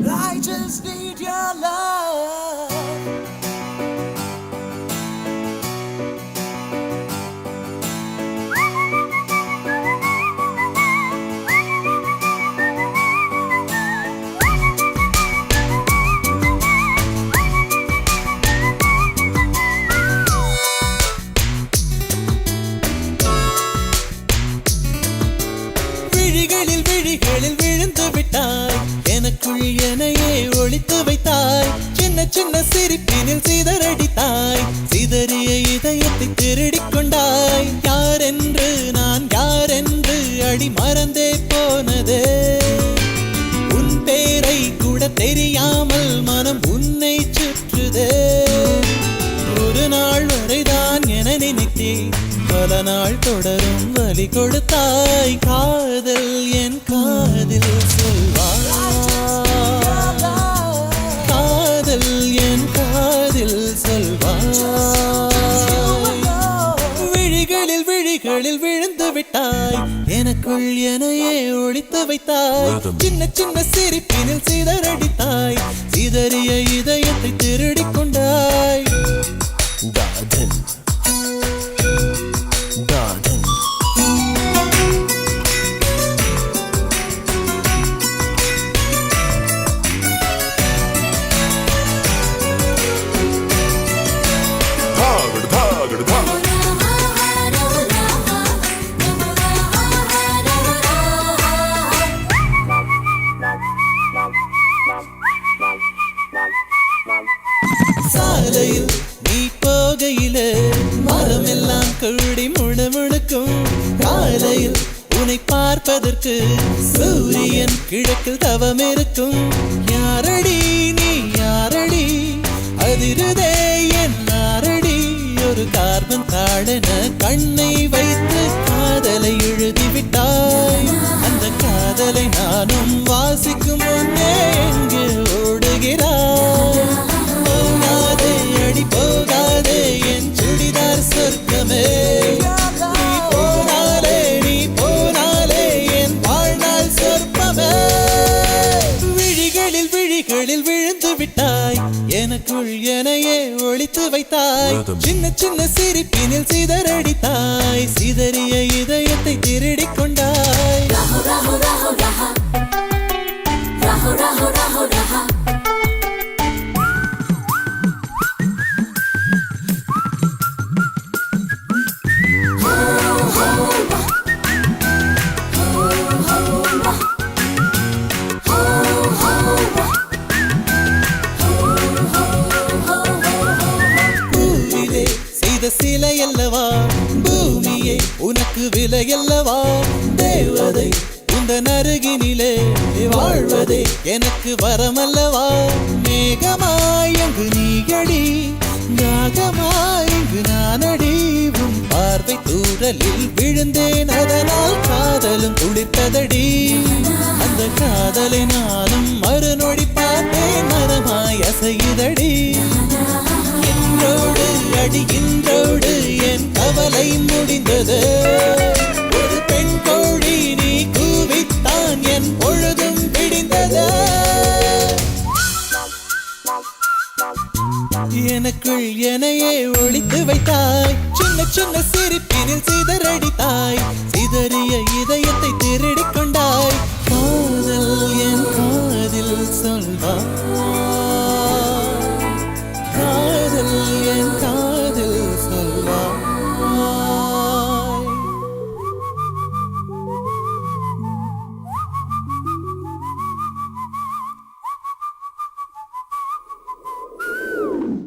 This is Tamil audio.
I just need your love. விழிகளில் விழிகளில் விழுந்து விட்டாய், எனக்குள் எனையே ஒளித்து வைத்தாய். சின்ன சின்ன சிரிப்பினில் சிதறடித்தாய், சிதறிய இதயத்தை திருடிக் கொண்டாய். யாரென்று நான் யாரென்று அடி மறந்தே போனதே. உன் பேரை கூட தெரியாமல் மனம் உன்னை சுற்றுதே. ஒரு நாள் வரைதான் என நினைத்தேன், பல நாள் தொடரும் வலி கொடுத்தாய். காதல் என் காதில் சொல்வாய், காதல் என் காதில் சொல்வாய். விழிகளில் விழிகளில் விழுந்து விட்டாய், எனக்குள் எனையே ஒளித்து வைத்தாய். சின்ன சின்ன சிரிப்பினில் சிதறடித்தாய், சிதறிய இதயத்தை திருடிக் கொண்டாய். Garden, garden. Dhagad, dhagad, dhagad. சாலையில் நீ போகையிலே மரமெல்லாம் கூடி முணுமுணுக்கும். காலையில் உன்னை பார்ப்பதற்கு சூரியன் கிழக்கில் தவம் இருக்கும். யாரடி நீ யாரடி, அதிருதே என் நாரடி. ஒரு கார்பன் தாழென கண்ணை வைத்து காதலை எழுதிவிட்டாய். அந்த காதலை நானும் வாசிக்கும் முன்னே எங்கே ஓடுகிறாய். போகாதே அடி போகாதே என் சுடிதார் சொர்க்கமே. நீ போனாலே நீ போனாலே என் வாழ்நாள் சொர்ப்பமே. விழிகளில் விழிகளில் விழுந்து விட்டாய், எனக்குள் எனையே ஒளித்து வைத்தாய். சின்ன சின்ன சிரிப்பினில் சிதறடித்தாய், சிதறிய இதயத்தை திருடிக் கொண்டாய். பூவிலே செய்த சிலை அல்லவா, பூமியே உனக்கு விலை அல்லவா. தேவதை உந்தன் அருகினிலே வாழ்வதே எனக்கு வரமல்லவா. மேகமாய் அங்கு நீகடி, நாகமாய் இங்கு நானடி. உன் பார்வை தூரலில் விழுந்தேன், அதனால் காதலும் துளிர்த்ததடி. அந்த காதலை நானும் மறுநொடி பார்த்தேன், மரமாய் அசையுதடி. இன்றோடு அடி இன்றோடு என் கவலை முடிந்தது. ஒரு பெண் கோழி நீ கூவித்தான் என் பொழுதும் விடிந்தது. எனக்குள் எனையே ஒளித்து வைத்தாய், சின்ன சின்ன சிரிப்பினில் சிதறடித்தாய், சிதறிய இதயத்தை திருடிக் கொண்டாய். காதல் என் காதில் சொல்வாய்.